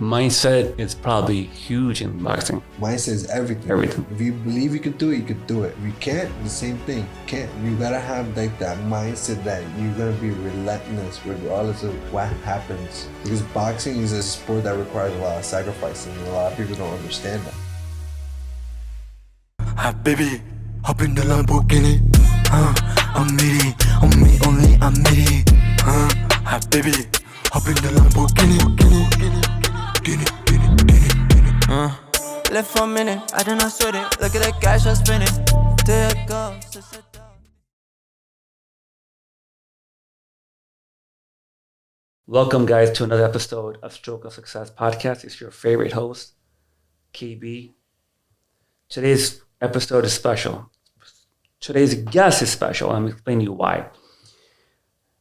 Mindset is probably huge in boxing. Mindset is everything. Everything. If you believe you can do it, you can do it. If you can't, the same thing. You gotta have like that mindset that you're gonna be relentless regardless of what happens. Because boxing is a sport that requires a lot of sacrifice, and a lot of people don't understand that. Hi baby, hop in the Lamborghini. I'm made it, only I'm made it. Hi baby, hop in the Lamborghini. Left for a minute, I did not sweat it. Look at the cash I'm spending. There it goes. Welcome, guys, to another episode of Stroke of Success podcast. It's your favorite host, KB. Today's episode is special. Today's guest is special. I'm going to explain to you why.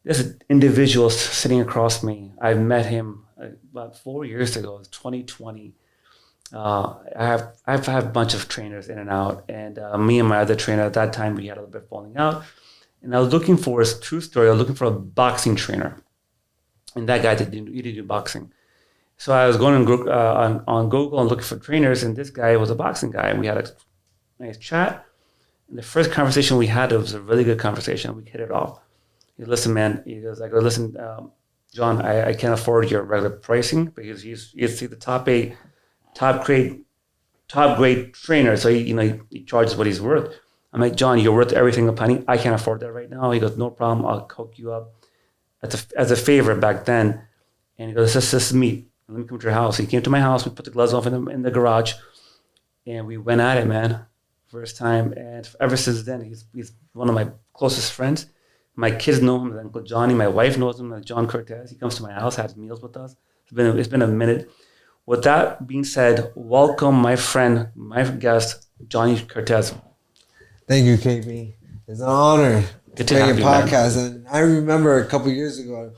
This individual sitting across me, I met him about 4 years ago, 2020. I've had a bunch of trainers in and out, and me and my other trainer at that time, we had a little bit falling out. And I was looking for a true story. I was looking for a boxing trainer, and that guy didn't do boxing. So I was going on Google and looking for trainers, and this guy was a boxing guy, and we had a nice chat. And the first conversation we had, it was a really good conversation. We hit it off. He goes, "Listen, man," he goes, "I go, listen, John, I can't afford your regular pricing because you see the top grade trainer, so he charges what he's worth." I'm like, "John, you're worth everything a penny. I can't afford that right now." He goes, "No problem. I'll hook you up as a favor back then." And he goes, "Let's meet. Let me come to your house." He came to my house. We put the gloves off in the garage, and we went at it, man. First time, and ever since then, he's one of my closest friends. My kids know him as Uncle Johnny. My wife knows him as John Cortes. He comes to my house, has meals with us. It's been a minute. With that being said, welcome my friend, my guest, Johnny Cortes. Thank you, KB. It's an honor Good to to make have a you, podcast. man. And I remember a couple years ago,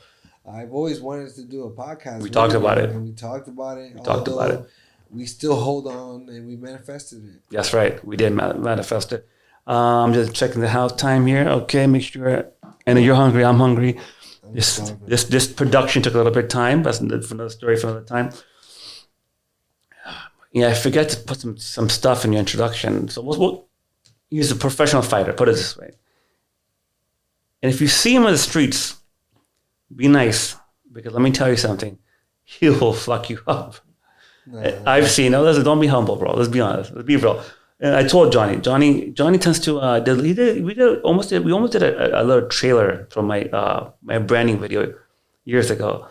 I've always wanted to do a podcast. We talked about it. And we talked about it. We still hold on, and we manifested it. That's right. We did manifest it. I'm just checking the house time here. Okay, make sure. I know you're hungry. I'm hungry. This production took a little bit of time. That's another story for another time. Yeah, I forget to put some stuff in your introduction. So we'll use a professional fighter. Put it this way. And if you see him on the streets, be nice, because let me tell you something. He will fuck you up. No. I've seen. No, don't be humble, bro. Let's be honest. Let's be real. And I told Johnny tends to. We almost did a little trailer from my branding video years ago,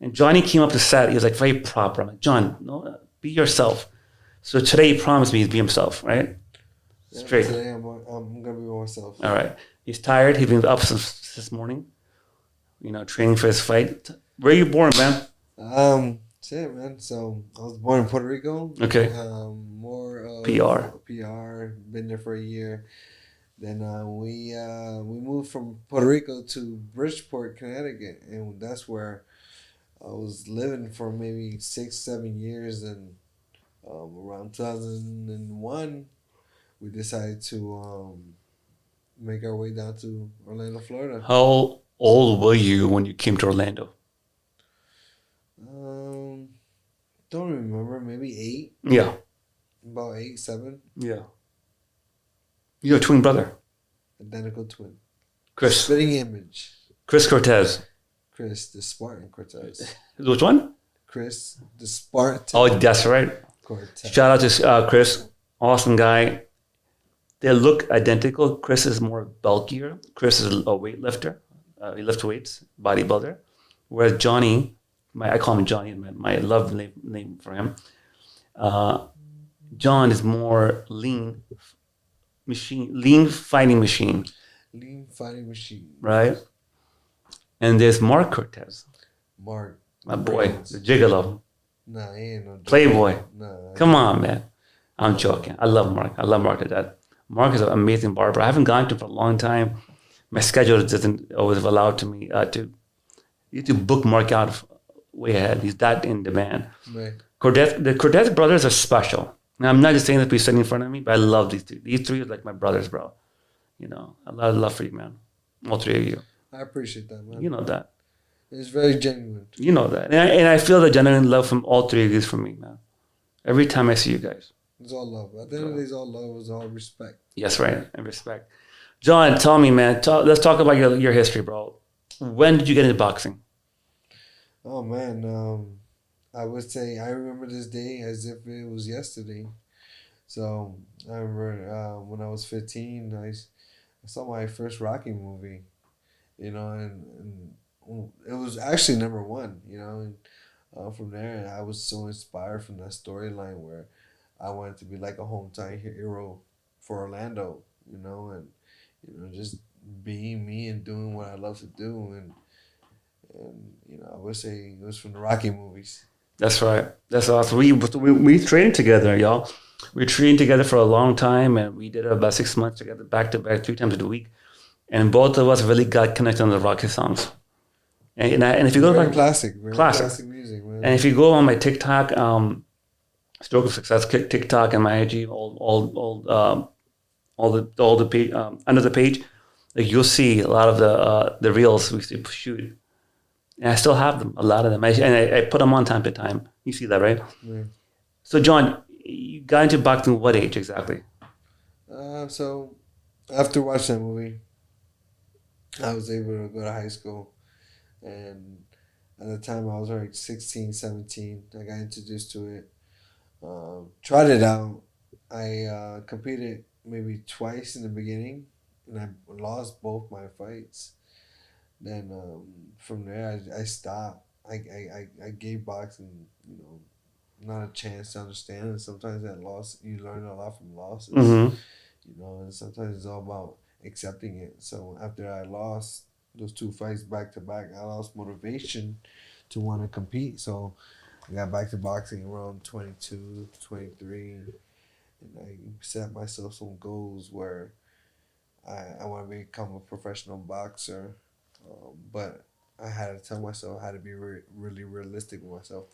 and Johnny came up to set. He was like very proper. I'm like, "John, no, be yourself." So today he promised me he'd be himself, right? Straight. Today I'm gonna be myself. All right. He's tired. He's been up since this morning. Training for his fight. Where are you born, man? Shit, man. So I was born in Puerto Rico. Okay. More PR. Been there for a year. Then we moved from Puerto Rico to Bridgeport, Connecticut, and that's where I was living for maybe 6-7 years. And around 2001, we decided to make our way down to Orlando, Florida. How old were you when you came to Orlando? Don't remember. Maybe 8. Yeah. About 8, 7. Yeah. You're a twin brother. Identical twin. Chris. Spitting image. Chris Cortes. Chris, the Spartan Cortes. Which one? Chris, the Spartan. Oh, that's right. Cortes. Shout out to Chris. Awesome guy. They look identical. Chris is more bulkier. Chris is a weightlifter. He lifts weights, bodybuilder. Whereas Johnny, I call him Johnny, my love name for him. John is more lean fighting machine. Lean fighting machine. Right? And there's Mark Cortes. Mark. My boy, the gigolo. Nah, he ain't no Playboy. Nah. Come on, man. I'm joking. I love Mark. I love Mark to death. Mark is an amazing barber. I haven't gone to him for a long time. My schedule doesn't always allow me to book Mark out way ahead. He's that in demand. Right. The Cortes brothers are special. Now, I'm not just saying that because sitting in front of me, but I love these two. These three are like my brothers, bro. A lot of love for you, man. All three of you. I appreciate that, man. You know that. It's very genuine. You know that. And I feel the genuine love from all three of you from me, man. Every time I see you guys. It's all love. At the end of the day, it's all love. It's all respect. Yes, right. And respect. John, tell me, man. Let's talk about your history, bro. When did you get into boxing? Oh, man. I would say I remember this day as if it was yesterday. So I remember when I was 15, I saw my first Rocky movie, you know, and it was actually number one, you know. And from there, I was so inspired from that storyline where I wanted to be like a hometown hero for Orlando, you know, and just being me and doing what I love to do, and I would say it was from the Rocky movies. That's right. That's awesome. We trained together, y'all. We trained together for a long time, and we did about 6 months together, back to back, 3 times a week. And both of us really got connected on the Rocky songs. And if you go Very back, classic music, man. and if you go on my TikTok, Stroke of Success TikTok and my IG, all the page, under the page, like you'll see a lot of the reels we used to shoot. And I still have them, a lot of them. I put them on time to time. You see that, right? Yeah. So, John, you got into boxing what age exactly? So after watching that movie, I was able to go to high school. And at the time, I was like 16, 17. I got introduced to it. Tried it out. I competed maybe twice in the beginning, and I lost both my fights. Then from there, I stopped. I gave boxing, not a chance to understand. And sometimes that loss, you learn a lot from losses, and sometimes it's all about accepting it. So after I lost those 2 fights back to back, I lost motivation to want to compete. So I got back to boxing around 22, 23, and I set myself some goals where I want to become a professional boxer. But I had to tell myself I had to be really realistic with myself.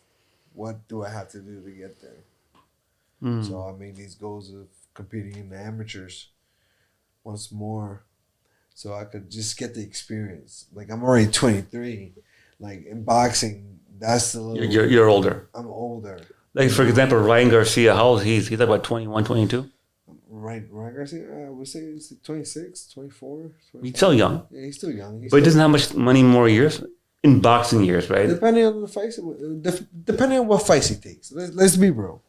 What do I have to do to get there? So I made these goals of competing in the amateurs once more, so I could just get the experience. Like, I'm already 23. Like, in boxing, that's the little... You're older. I'm older. Like, for example, Ryan Garcia, how old is he? He's like, what, 21, 22? Ryan Garcia, I would say he's 26, 24. 25. He's still young. Yeah, he's still young. But he doesn't have much money, more years? In boxing years, right? Depending on the fights, depending on what fights he takes. Let's be real.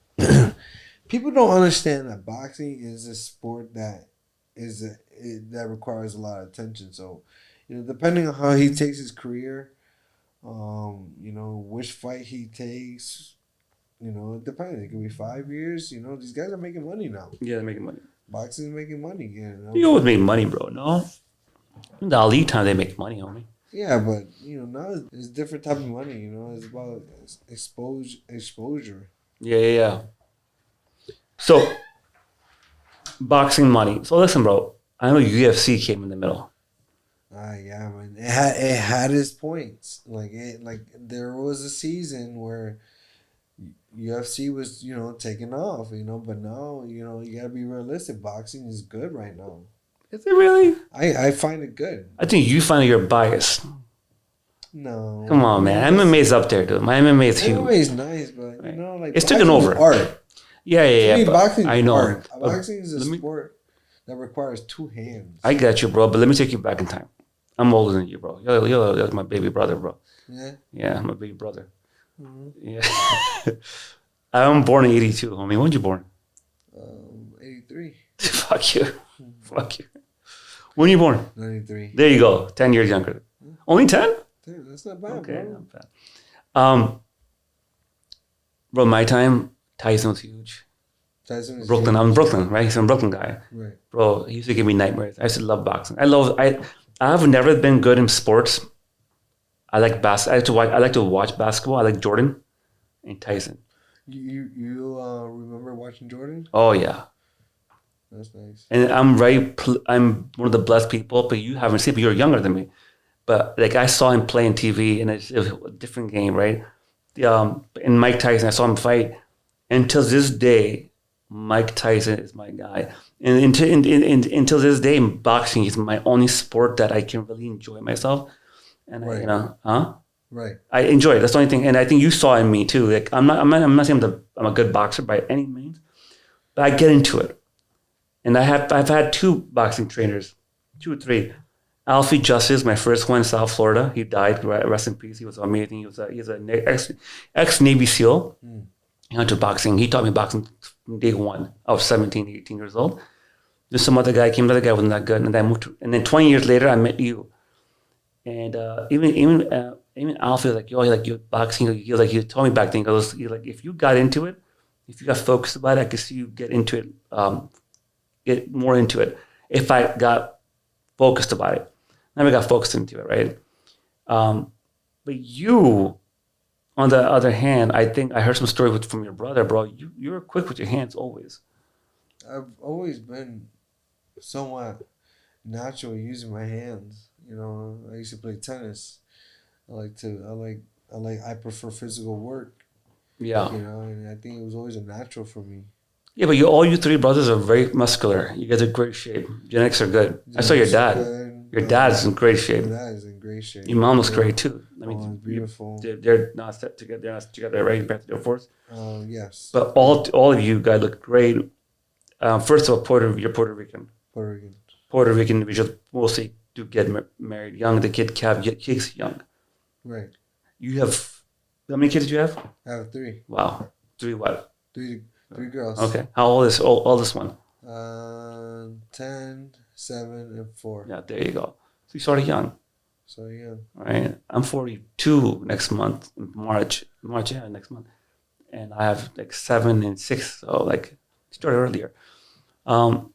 People don't understand that boxing is a sport that that requires a lot of attention. So, depending on how he takes his career, which fight he takes, it depends. It could be 5 years. These guys are making money now. Yeah, they're making money. Boxing is making money. You always make money, bro. No, in the Ali time they make money, homie. Yeah, but now it's different type of money. It's about exposure. Yeah. So, boxing money. So listen, bro. I know UFC came in the middle. Yeah, man. It had its points. Like there was a season where UFC was taking off. But now you gotta be realistic. Boxing is good right now. Is it really? I find it good. I think you find you're biased. No. Come on, man. MMA's up there, dude. My MMA is huge. MMA is nice, but it's taken over. Art. Yeah. Boxing I know. Art. Boxing is a sport that requires 2 hands. I got you, bro. But let me take you back in time. I'm older than you, bro. You're my baby brother, bro. Yeah. Yeah, I'm a baby brother. Mm-hmm. Yeah. I'm born in 82, homie. When did you born? 83. Fuck you. Fuck you. When you born? 93. There you go. 10 years younger. Only 10? Dude, that's not bad, Okay, bro. not bad. Bro, my time, Tyson was huge. Tyson was Brooklyn. huge. I'm Brooklyn, right? He's a Brooklyn guy. Right. Bro, he used to give me nightmares. I used to love boxing. I've never been good in sports. I like I like to watch basketball. I like Jordan and Tyson. You remember watching Jordan? Oh yeah. That's nice. And I'm one of the blessed people, but you haven't seen, but you're younger than me. But like I saw him play on TV, and it was a different game, right? And Mike Tyson, I saw him fight. Until this day, Mike Tyson is my guy. And until this day, boxing is my only sport that I can really enjoy myself. And right. huh? Right. I enjoy it. That's the only thing. And I think you saw in me too. Like I'm not saying I'm a good boxer by any means, but I get into it. And I've had 2 boxing trainers, 2 or 3. Alfie Justice, my first one in South Florida. He died. Rest in peace. He was amazing. He's a ex Navy SEAL. He went to boxing. He taught me boxing from day one. I was 17, 18 years old. There's some other guy came. Another guy wasn't that good, and then I moved. And then 20 years later, I met you. And even Alfie was like, yo, you're boxing. He was like, you told me back then. He's like, if you got into it, if you got focused about it, I could see you get into it, get more into it. If I got focused about it, never got focused into it, right? But you, on the other hand, I think I heard some story from your brother, bro. You're quick with your hands always. I've always been somewhat natural using my hands. You know, I used to play tennis. I prefer physical work. Yeah. You know, and I think it was always a natural for me. Yeah, but all you 3 brothers are very muscular. You guys are great shape. Genetics are good. I saw your dad. Your dad's in great shape. My dad is in great shape. Your mom looks great too. I mean, beautiful. They're not set together. They're not together, right? Back to their force. Yes. But all of you guys look great. First of all, you're Puerto Rican. Puerto Rican. Puerto Rican individuals mostly do get married young. The kids young. Right. You have how many kids do you have? I have 3. Wow, 3 what? 3 girls. Okay. How old is oldest one? 10, 7, and 4. Yeah, there you go. So you started young. So yeah. Right. I'm 42 next month, March, yeah, next month, and I have like 7 and 6. So like started earlier. You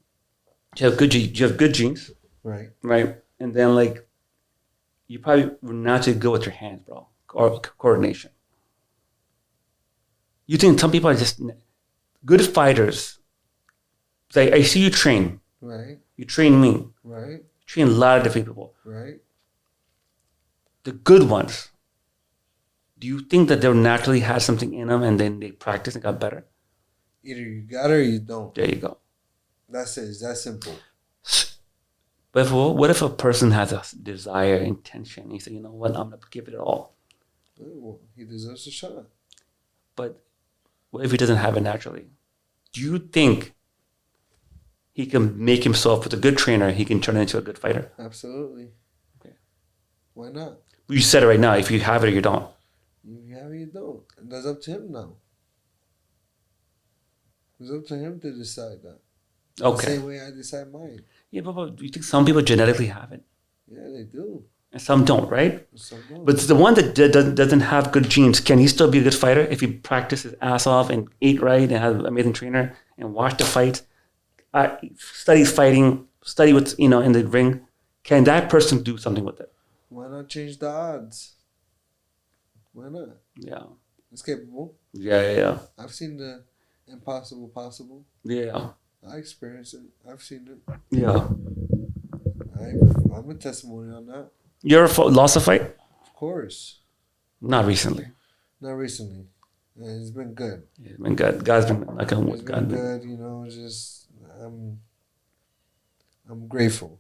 have good genes. Right. Right. And then like you probably were naturally good with your hands, bro, or coordination. You think some people are just good fighters. Like I see you train. Right. You train me. Right. You train a lot of different people. Right. The good ones. Do you think that they naturally had something in them and then they practiced and got better? Either you got it or you don't. There you go. That's it. It's that simple. But what if a person has a desire, intention? He said, you know what, I'm going to give it all. Well, he deserves a shot. But what if he doesn't have it naturally? Do you think he can make himself, with a good trainer, he can turn into a good fighter? Absolutely. Okay. Why not? You said it right now. If you have it or you don't. If you have it, you don't. And that's up to him now. It's up to him to decide that. Okay. The same way I decide mine. Yeah, but do you think some people genetically have it? Yeah, they do. And some don't, right? Some don't. But the one that doesn't have good genes, can he still be a good fighter if he practiced his ass off and ate right and has an amazing trainer and watched the fights, studies fighting, study what's in the ring? Can that person do something with it? Why not change the odds? Why not? Yeah. It's capable. Yeah. I've seen the impossible possible. Yeah. I experienced it. I've seen it. Yeah. I'm a testimony on that. You ever lost a fight? Of course. Not recently. Not recently. And it's been good. It's been good. God's been like a It's been good. You know, just I'm grateful.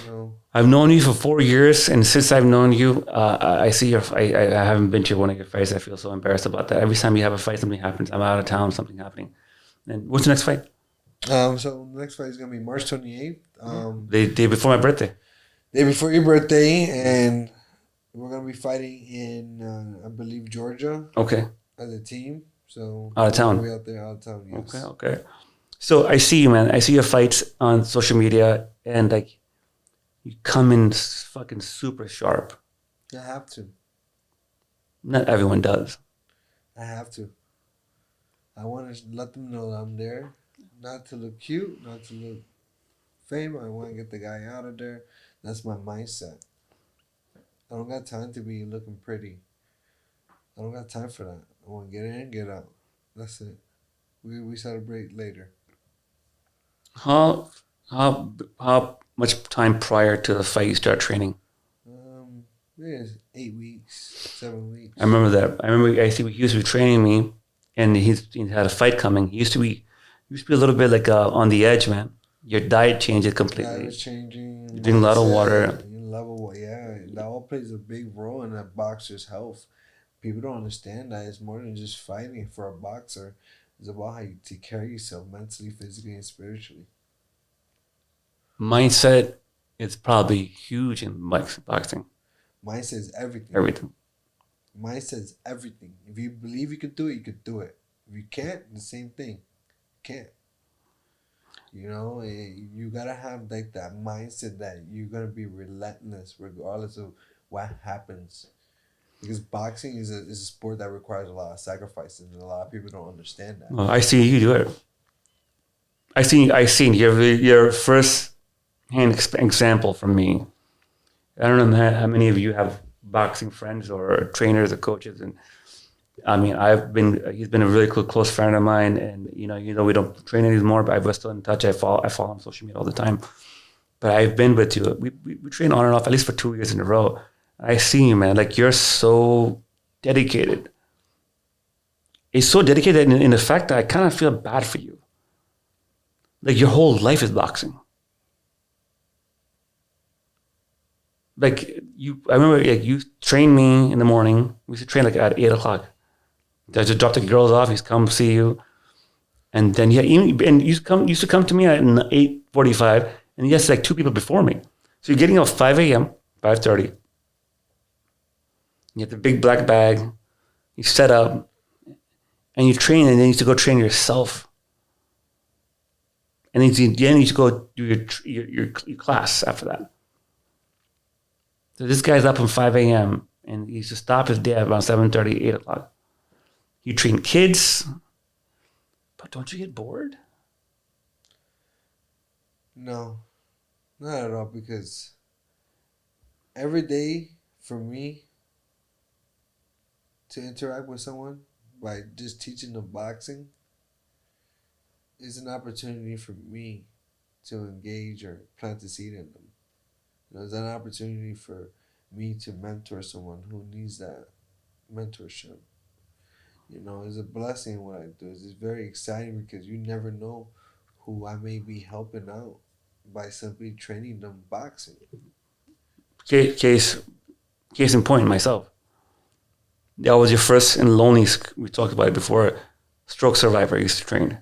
You know. I've known you for 4 years, and since I've known you, I see your. I haven't been to one of your fights. I feel so embarrassed about that. Every time you have a fight, something happens. I'm out of town, something happening. And what's the next fight? So the next fight is gonna be March 28th. The day before my birthday. Day before your birthday, and we're gonna be fighting in I believe Georgia. Okay. As a team. So out of town. We'll be out there out of town. Yes. Okay. So I see you, man. I see your fights on social media, and like you come in fucking super sharp. I have to. Not everyone does. I have to. I want to let them know that I'm there. Not to look cute, not to look famous. I want to get the guy out of there. That's my mindset. I don't got time to be looking pretty. I don't got time for that. I want to get in and get out. That's it. We celebrate later. How much time prior to the fight you start training? Yeah, 8 weeks, 7 weeks. I remember that. I see he used to be training me, and he had a fight coming. He used to be a little bit like on the edge, man. Your diet changes completely. Diet was changing. You drink a lot of water. A level, yeah, that all plays a big role in a boxer's health. People don't understand that it's more than just fighting for a boxer. It's about how you take care of yourself mentally, physically, and spiritually. Mindset is probably huge in boxing. Mindset is everything. Everything. Mindset is everything. If you believe you could do it, you could do it. If you can't, the same thing. Can't. You know, you gotta have like that mindset that you're gonna be relentless regardless of what happens. Because boxing is a sport that requires a lot of sacrifices, and a lot of people don't understand that. Well, I see you do it. I seen your first hand example from me. I don't know how many of you have boxing friends or trainers or coaches, and I mean, he's been a really close friend of mine, and we don't train anymore, but we're still in touch. I follow him on social media all the time. But I've been with you. We train on and off at least for 2 years in a row. I see you, man. Like, you're so dedicated. It's so dedicated in the fact that I kind of feel bad for you. Like, your whole life is boxing. Like, I remember, like, you trained me in the morning. We used to train like at 8:00. I just drop the girls off. He's come see you, and then and you used to come to me at 8:45, and yes, like 2 people before me. So you're getting up 5 a.m., 5:30. You have the big black bag. You set up, and you train, and then you used to go train yourself. And then you used to go do your class after that. So this guy's up from 5 a.m. and he used to stop his day at around 7:30, 8:00. You train kids, but don't you get bored? No, not at all. Because every day for me to interact with someone by just teaching them boxing is an opportunity for me to engage or plant a seed in them. It's an opportunity for me to mentor someone who needs that mentorship. It's a blessing what I do. It's very exciting because you never know who I may be helping out by simply training them boxing. Case in point, myself. That was your first and lonely. We talked about it before. Stroke survivor used to train.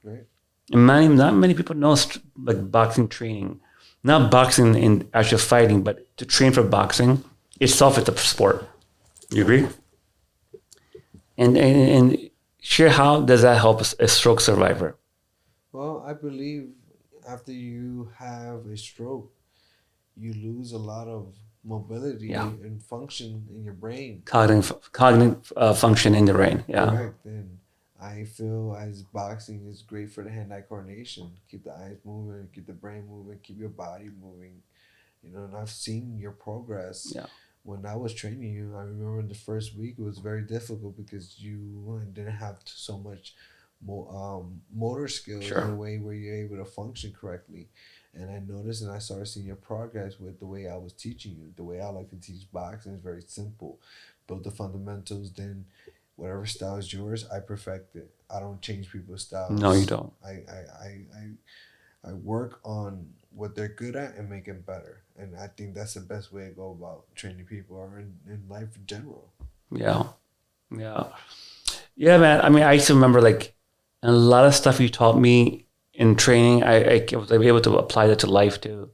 Right. And not many people know like boxing training. Not boxing in actual fighting, but to train for boxing itself is a sport. You agree? And share, how does that help a stroke survivor? Well, I believe after you have a stroke, you lose a lot of mobility and function in your brain. Cognitive function in the brain. Yeah. Correct. And I feel as boxing is great for the hand-eye coordination. Keep the eyes moving, keep the brain moving, keep your body moving. And I've seen your progress. Yeah. When I was training you, I remember in the first week it was very difficult because you didn't have so much motor skills in a way where you're able to function correctly. And I noticed and I started seeing your progress with the way I was teaching you. The way I like to teach boxing is very simple. Build the fundamentals, then whatever style is yours, I perfect it. I don't change people's styles. No, you don't. I work on what they're good at and make it better. And I think that's the best way to go about training people or in life in general. Yeah. Yeah. Yeah, man. I mean, I used to remember like a lot of stuff you taught me in training. I was able to apply that to life too.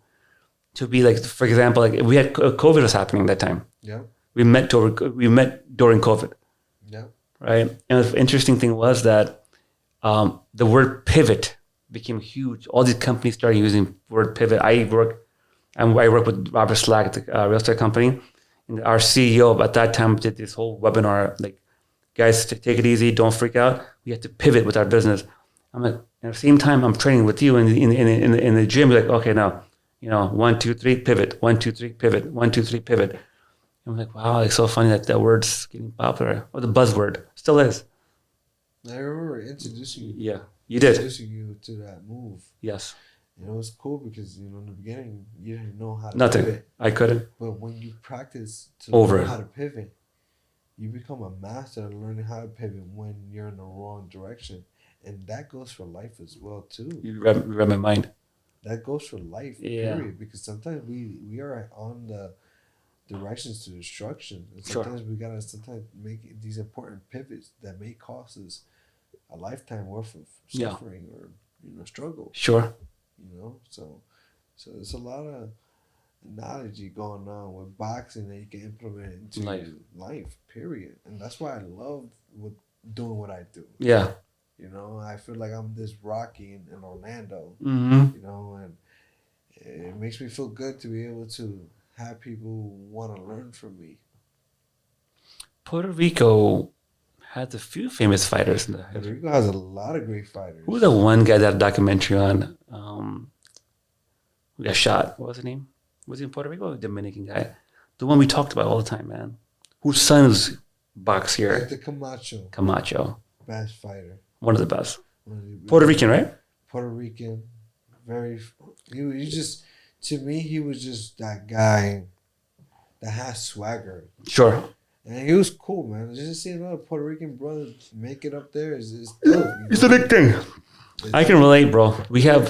To be like, for example, like we had COVID was happening that time. Yeah. We met during COVID. Yeah. Right. And the interesting thing was that the word pivot became huge. All these companies started using word pivot. I work with Robert Slack at the real estate company, and our CEO at that time did this whole webinar like, guys, take it easy, don't freak out. We have to pivot with our business. I'm like, at the same time, I'm training with you in the gym. You're like, okay, now, 1, 2, 3, pivot. 1, 2, 3, pivot. 1, 2, 3, pivot. I'm like, wow, it's so funny that word's getting popular. Or the buzzword still is. I remember introducing you. Yeah, you did. Introducing you to that move. Yes. And it was cool because in the beginning you didn't know how to Nothing. pivot. I couldn't. But when you practice to Over learn how to pivot, you become a master at learning how to pivot when you're in the wrong direction. And that goes for life as well too. You read my mind. that goes for life. Yeah. Period. Because sometimes we are on the directions to destruction, and Sure. sometimes we gotta make these important pivots that may cost us a lifetime worth of Yeah. suffering or struggle. Sure. So there's a lot of analogy going on with boxing that you can implement into life. Period. And that's why I love doing what I do. Yeah. I feel like I'm this Rocky in Orlando. Mm-hmm. And it makes me feel good to be able to have people want to learn from me. Puerto Rico has a few famous fighters in Puerto Rico has a lot of great fighters. Who's the one guy that documentary on? Who got shot? What was his name? Was he in Puerto Rico or a Dominican guy? The one we talked about all the time, man. Whose son's box here? Hector Camacho. Camacho. Best fighter. One of the best. Puerto Rican, right? Puerto Rican. He just, to me, he was just that guy that has swagger. Sure. And he was cool, man. Just seeing another Puerto Rican brother make it up there is dope. It's a big thing. I can relate, bro. We have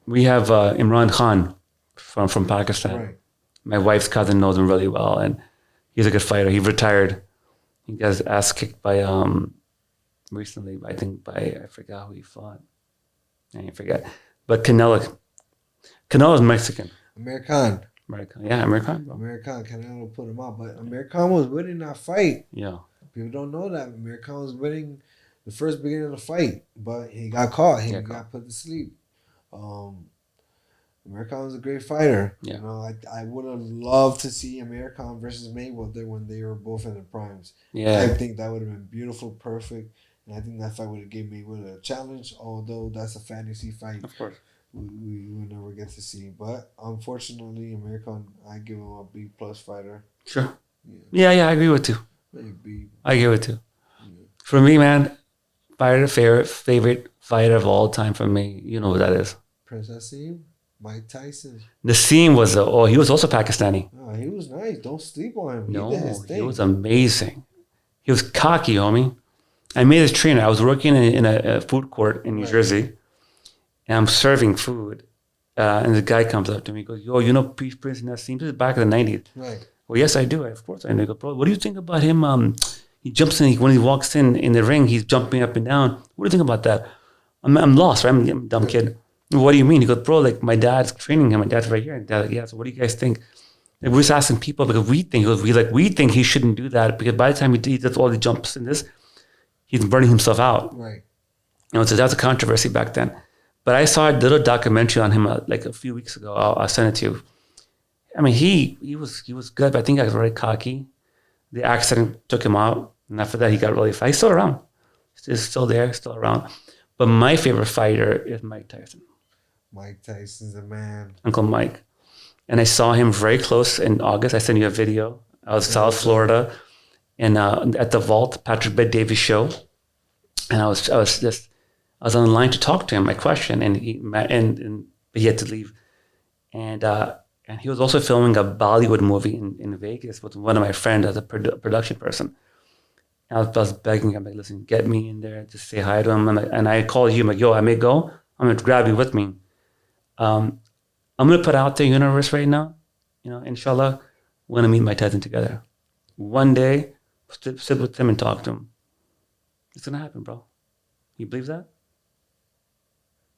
Imran Khan from Pakistan. Right. My wife's cousin knows him really well, and he's a good fighter. He retired. He got his ass kicked by recently. I think I forgot who he fought. I forget. But Canelo's Mexican. American. Yeah, American. Canelo put him out, but American was winning that fight. Yeah. People don't know that American was winning the first beginning of the fight, but he got caught. He got put to sleep. American was a great fighter. Yeah. I would have loved to see American versus Mayweather when they were both in their primes. Yeah. I think that would have been beautiful, perfect, and I think that fight would have given Mayweather a challenge. Although that's a fantasy fight. Of course. We will never get to see. But unfortunately, American, I give him a B+ fighter. Sure. Yeah, I agree with you. B. I agree with you. Yeah. For me, man, favorite fighter of all time for me, you know who that is. Prince Nassim, Mike Tyson. Nassim was he was also Pakistani. Oh, he was nice. Don't sleep on him. No, he was amazing. He was cocky, homie. I made his trainer. I was working in a food court in New Jersey. And I'm serving food, and the guy comes up to me and goes, "Yo, you know Prince Nassim? This is back in the 90s. Right. Well, yes, I do. Of course I know. I go, bro, what do you think about him? He jumps in, when he walks in the ring, he's jumping up and down. What do you think about that? I'm lost, right? I'm a dumb kid. What do you mean? He goes, bro, like my dad's training him. My dad's right here. And dad's like, yeah, so what do you guys think? And we're just asking people because we think he shouldn't do that because by the time he does all the jumps in this, he's burning himself out. Right. So that's a controversy back then. But I saw a little documentary on him like a few weeks ago. I'll send it to you. I mean, he was good, but I think I was very cocky. The accident took him out, and after that, he got really fast. He's still around. He's still there, still around. But my favorite fighter is Mike Tyson. Mike Tyson's a man. Uncle Mike. And I saw him very close in August. I sent you a video. I was in South Florida, and at the Vault, Patrick Bet-Davis show, and I was on the line to talk to him, my question, and he had to leave. And he was also filming a Bollywood movie in Vegas with one of my friends as a production person. And I was begging him, like, listen, get me in there, just say hi to him. And I called you, I'm like, yo, I may go. I'm going to grab you with me. I'm going to put out the universe right now, inshallah, we're going to meet Mike Tyson together. One day, sit with him and talk to him. It's going to happen, bro. You believe that?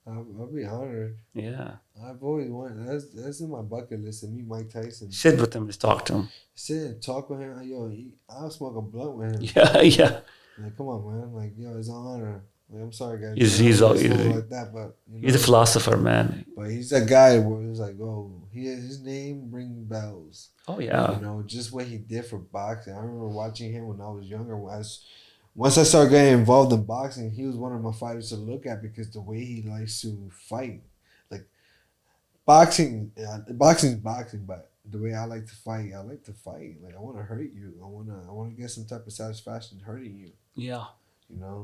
I'll be honored. Yeah. I've always wanted. That's in my bucket list to meet Mike Tyson. Sit with him, just talk to him. Sit and talk with him. Yo, I'll smoke a blunt with him. Yeah. Like, come on, man. Like, yo, it's an honor. Like, I'm sorry, guys. He's like that, but he's a philosopher, man. But he's a guy where it's like, oh, his name rings bells. Oh yeah. Just what he did for boxing. I remember watching him when I was younger. Once I started getting involved in boxing, he was one of my fighters to look at because the way he likes to fight, like boxing's boxing, but the way I like to fight. Like I want to hurt you. I want to get some type of satisfaction hurting you. Yeah.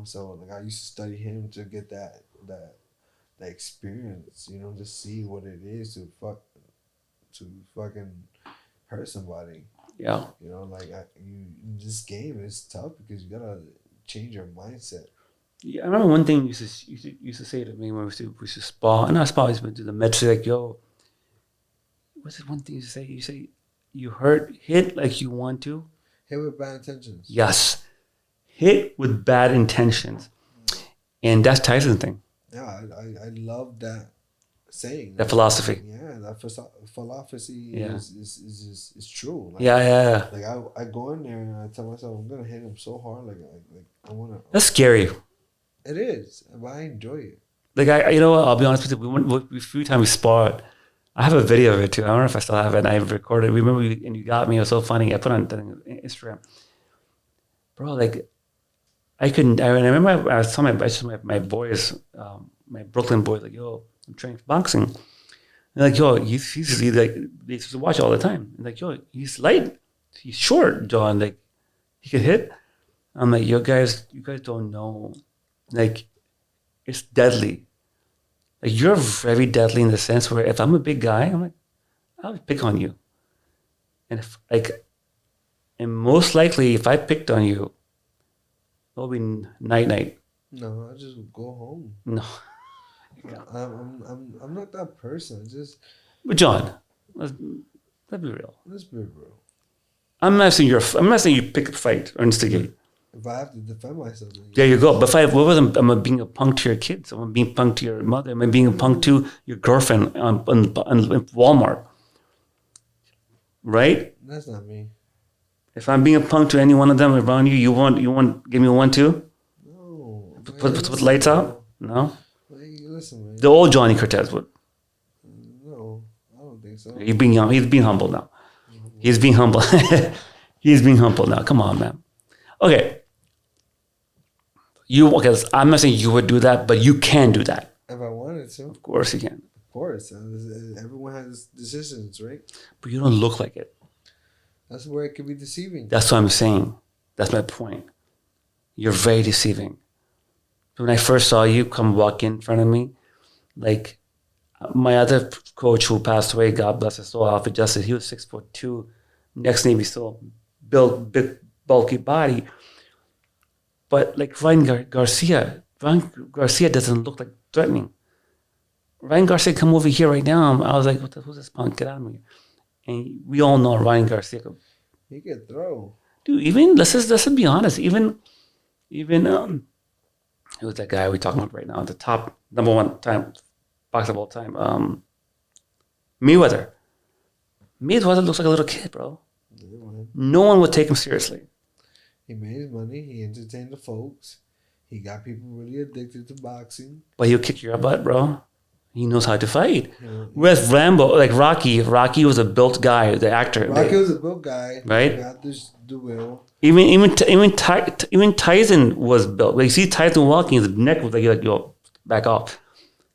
So like I used to study him to get that experience. To see what it is to fucking hurt somebody. Yeah. This game is tough because you gotta change your mindset. Yeah, I remember one thing you used to say to me when we used to spa. And I spa, we used to do the med. Say like, yo, what's it one thing you say? You say you hit like you want to. Hit with bad intentions. Yes, hit with bad intentions, and that's Tyson's thing. Yeah, I love that saying. That philosophy. Yeah, that philosophy Yeah. is true. Like, Yeah. Like I go in there and I tell myself I'm gonna hit him so hard. Like I wanna. That's scary. It is, but I enjoy it. Like you know what? I'll be honest with you. A few times we sparred. I have a video of it too. I don't know if I still have it. And I recorded. Remember, and you got me. It was so funny. I put it on Instagram, bro. Like I couldn't. I remember I was telling my boys, my Brooklyn boys, like, yo, I'm training for boxing. They're like, yo, he's like, they used to watch it all the time. And like, yo, he's light, he's short, John. Like, he could hit. I'm like, you guys don't know. Like, it's deadly. Like, you're very deadly in the sense where if I'm a big guy, I'm like, I'll pick on you. And and most likely, if I picked on you, it'll be night. No, I just go home. No. I'm not that person. But John, let's be real. Let's be real. I'm not saying you pick a fight or instigate. If I have to defend myself, There you go. But if I'm being a punk to your kids, I'm being a punk to your mother, I'm being a punk to your girlfriend on Walmart, right? That's not me. If I'm being a punk to any one of them around you, you want give me one too? No. Put lights out? No. Listen, man. The old Johnny Cortez would. No, I don't think so. He's being humble now. He's being humble. He's being humble now. Come on, man. Okay. I'm not saying you would do that, but you can do that. If I wanted to. Of course you can. Of course. Everyone has decisions, right? But you don't look like it. That's where it can be deceiving. That's what I'm saying. That's my point. You're very deceiving. When I first saw you come walk in front of me, like my other coach who passed away, God bless his soul, Alfred Justice, he was 6'2". Next name, he still built big, bulky body. But like Ryan Garcia doesn't look like threatening. Ryan Garcia come over here right now. I was like, who's this punk? Get out of me. And we all know Ryan Garcia. He can throw. Dude, even let's just be honest. Even who's that guy we're talking about right now? The top number one time boxer of all time. Mayweather. Mayweather looks like a little kid, bro. Yeah, man. No one would take him seriously. He made his money. He entertained the folks. He got people really addicted to boxing. But he'll kick your butt, bro. He knows how to fight. Yeah. Whereas Rambo, like Rocky was a built guy, the actor. Rocky was a built guy. Right? He got the will. Even Tyson was built. Like, you see Tyson walking, his neck was like yo, back off.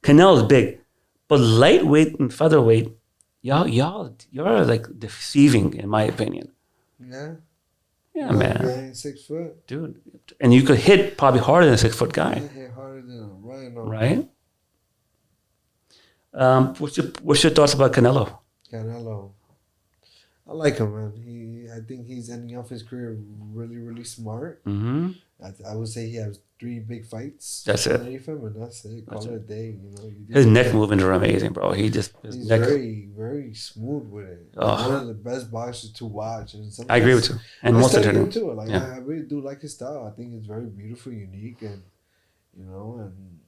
Canelo's big. But lightweight and featherweight, you're like deceiving, in my opinion. Yeah. Yeah, man. Guy 6 foot. Dude. And you could hit probably harder than a 6 foot guy. He hit harder than a rhino. Right? What's your thoughts about Canelo? Canelo. I like him, man. I think he's ending off his career really, really smart. Mm-hmm. I would say he has 3 big fights. That's it. Underneath him, and that's it. Call it a day. You know. His neck movements are amazing, bro. He's neck. very, very smooth with it. Oh. One of the best boxers to watch. And I agree with you. And most of him the too. Like, yeah. I really do like his style. I think it's very beautiful, unique, and and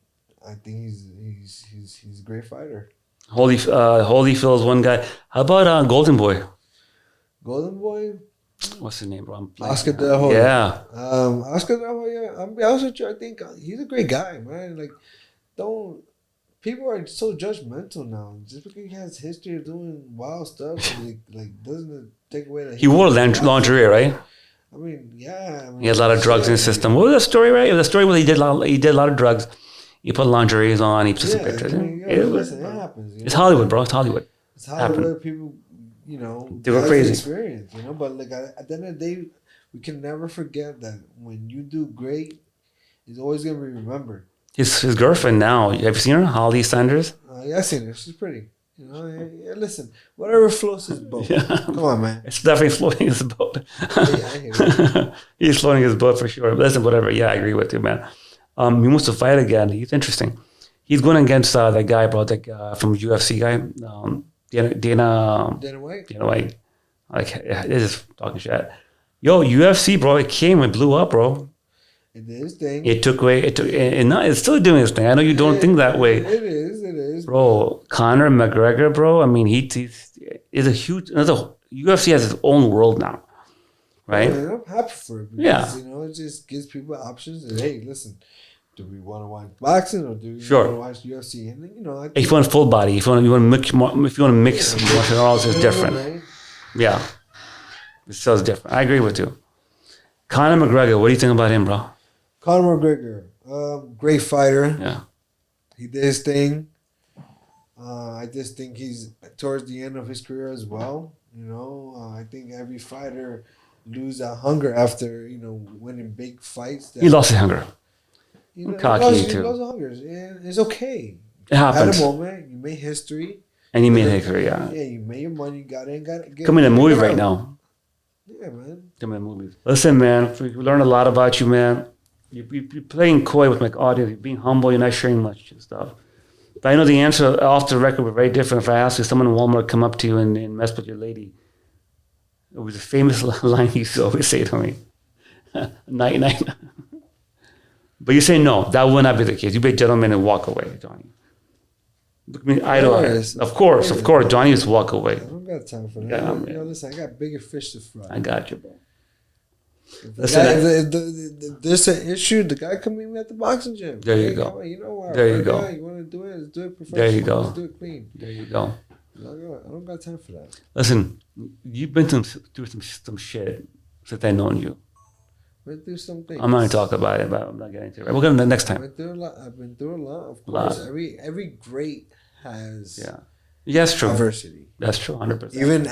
I think he's a great fighter. Holyfield's one guy. How about Golden Boy? Golden Boy. What's his name, bro? Oscar De La Hoya. Yeah. Oscar De La Hoya. I'm be honest with you. I think he's a great guy, man. Like, people are so judgmental now. Just because he has history of doing wild stuff, like doesn't it take away that he wore lingerie, right? I mean, yeah. He had a lot of drugs in his system. What was the story, right? It was a story where he did a lot of drugs. He put lingeries on. He put some pictures. Listen, it happens. It's Hollywood, bro. It's Hollywood. It's Hollywood. People, they were crazy. Experience, But like at the end of the day, we can never forget that when you do great, it's always gonna be remembered. His girlfriend now. Have you seen her, Holly Sanders? Yeah, I've seen her. She's pretty. Yeah, listen, whatever floats his boat. Yeah. Come on, man. It's definitely floating his boat. Yeah, I hear you. He's floating his boat for sure. But listen, whatever. Yeah, I agree with you, man. He wants to fight again. He's interesting. He's going against that guy, bro. That guy from UFC guy, Dana White. White. Like, this is talking shit. Yo, UFC, bro. It came and blew up, bro. It did its thing. It took away. It's still doing its thing. I know you don't think that way. It is, bro. Conor McGregor, bro. I mean, he's a huge. UFC has its own world now, right? Yeah, I'm happy for it because it just gives people options. And hey, listen, do we want to watch boxing or do we want to watch UFC? And then, if you want full body, if you want to mix martial arts, it's different. Right? Yeah, it sounds different. I agree with you. Conor McGregor, what do you think about him, bro? Conor McGregor, great fighter. Yeah, he did his thing. I just think he's towards the end of his career as well. I think every fighter lose that hunger after winning big fights. He lost his hunger. Cocky too. He lost hunger. And it's okay. It happens. At a moment, you made history. And he made history, yeah. Yeah, you made your money. You got it. Coming in a movie right now. Yeah, man. Coming in movies. Listen, man. We learned a lot about you, man. You're playing coy with my audience. You're being humble. You're not sharing much stuff. But I know the answer off the record was very different. If I asked you, someone in Walmart come up to you and mess with your lady, it was a famous line you used to always say to me. Night, night. But you say no, that would not be the case. You be a gentleman and walk away, Johnny. Look me eye to eye. Of course. Johnny used to walk away. I don't got time for that. Yeah, listen, I got bigger fish to fry. I got you, bro. If there's an issue, the guy come meet me at the boxing gym. There you go. You know what? There you go. You want to do it? Let's do it professionally. There you go. Let's do it clean. There you go. I don't got time for that. Listen, you've been through some shit since I've known you. Went through some things. I'm not going to talk about it, but I'm not getting into it. We'll get into it next time. I've been through a lot, of course. Every great has that's true. Adversity. That's true, 100%. Even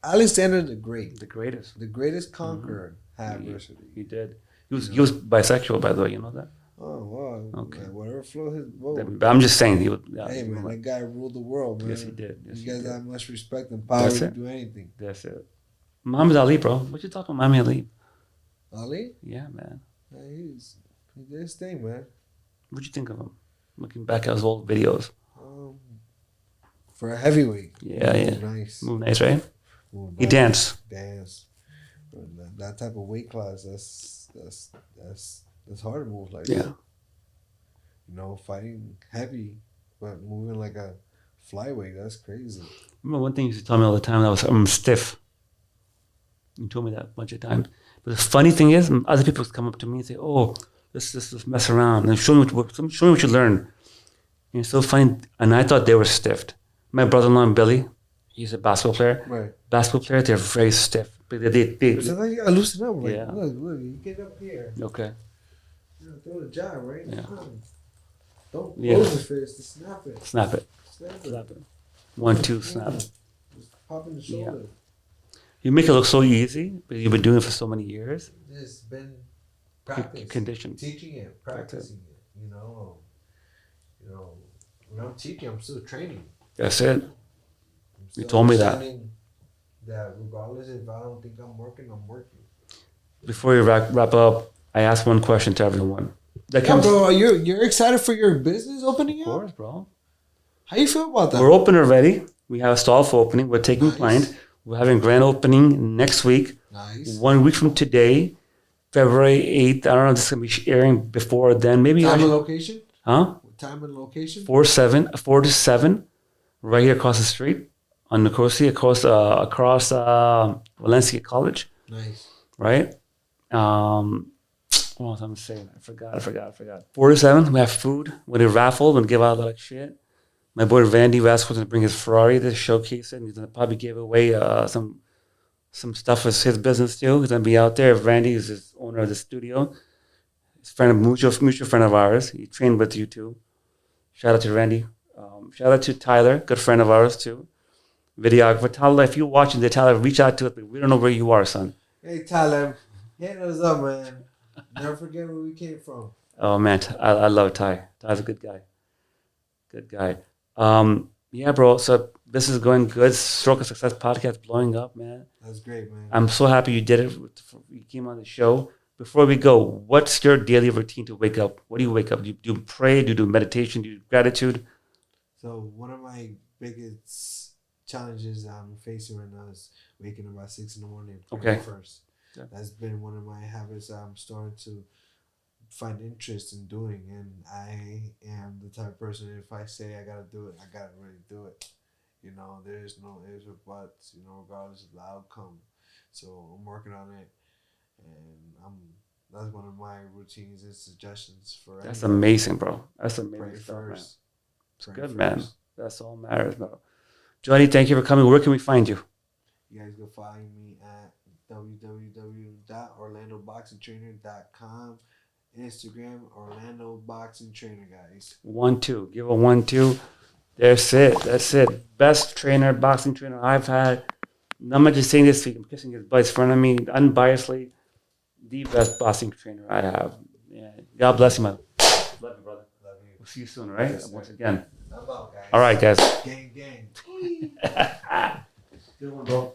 Alexander the Great. The greatest. The greatest conqueror had adversity. He did. He was bisexual, by the way. You know that? Oh, wow. Okay. Man, whatever float his boat. But I'm just saying. He was. Hey, man, that guy ruled the world, man. Yes, he did. Yes, you guys have much respect and power to do anything. That's it. Muhammad Ali, bro. What you talking about Muhammad Ali? Ali? Yeah, man. He did his thing, man. What'd you think of him? Looking back at his old videos. For a heavyweight. Yeah. Nice. Move nice, right? He danced. That type of weight class, that's hard to move like that. Fighting heavy, but moving like a flyweight, that's crazy. Remember one thing you used to tell me all the time, that was I'm stiff. You told me that a bunch of times. But the funny thing is, other people come up to me and say, "Oh, let's mess around and show me what you learned." And it's so funny. And I thought they were stiffed. My brother-in-law Billy, he's a basketball player. Right. Basketball player, they're very stiff. But they sometimes you gotta loosen up. Like, yeah. Look, you get up here. Okay. Throw the jab, right? Yeah. Don't close the fist. Just snap it. Snap it. 1, 2, snap. Just pop in the shoulder. Yeah. You make it look so easy, but you've been doing it for so many years. It's been practice. Conditioned. Teaching it, practicing it. When I'm teaching, I'm still training. That's it. You told me that. That regardless if I don't think I'm working. Before you wrap up, I asked one question to everyone. Bro, you're excited for your business opening up? Of course, bro. How you feel about that? We're open already. We have a stall for opening. We're taking clients. We're having grand opening next week. Nice. 1 week from today, February 8th. I don't know if this is going to be airing before then. Maybe time and location? Huh? Time and location? 4 to 7, right here across the street on the Garcia, across Valencia College. Nice. Right? What was I saying? I forgot. 4 to 7, we have food. We're going to raffle and give out a lot of shit. My boy Randy Vasquez is going to bring his Ferrari to showcase it. And he's going to probably give away some stuff for his business too. He's going to be out there. Randy is the owner of the studio. He's a mutual friend of ours. He trained with you too. Shout out to Randy. Shout out to Tyler, good friend of ours too. Videographer. Tyler, if you're watching this, Tyler, reach out to us. We don't know where you are, son. Hey, Tyler. Hit us up, man. Never forget where we came from. Oh, man. I love Ty. Ty's a good guy. Yeah, bro. So this is going good. Stroke of Success podcast blowing up, man. That's great, man. I'm so happy you did it. You came on the show. Before we go, what's your daily routine to wake up? What do you wake up? Do you pray? Do you do meditation? Do you do gratitude? So one of my biggest challenges I'm facing right now is waking up at 6 in the morning. Okay. First, Yeah. that's been one of my habits I'm starting to find interest in doing, and I am the type of person, if I say I gotta do it, I gotta really do it. You know, there's no ifs or buts. You know, regardless of the outcome. So I'm working on it, and that's one of my routines and suggestions for. That's anybody. amazing, bro. That's amazing Pray stuff, man. first. It's Pray good, first. man. That's all matters, bro. Johnny, thank you for coming. Where can we find you? You guys go find me at www.orlandoboxingtrainer.com. Instagram, Orlando Boxing Trainer, guys. 1-2. Give a 1-2. That's it. That's it. Best trainer, boxing trainer I've had. I'm not just saying this week. I'm kissing his butt in front of me. Unbiasedly, the best boxing trainer I have. Yeah. God bless you, man. Love you, brother. Love you. We'll see you soon, all right? Yes, Once sir. again. I'm out, guys. All right, guys. Gang, gang. Good one, bro.